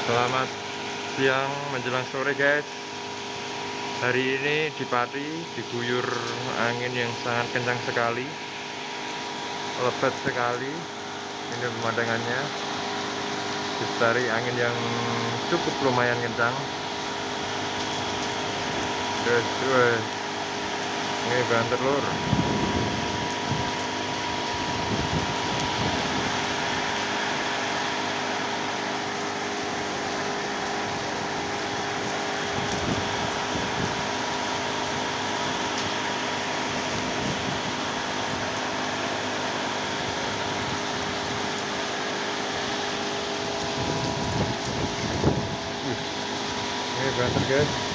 Selamat siang menjelang sore guys. Hari ini di Pati diguyur angin yang sangat kencang sekali, lebat sekali. Ini pemandangannya, disertai angin yang cukup lumayan kencang. Terus ini bahan telur. Ini banter guys.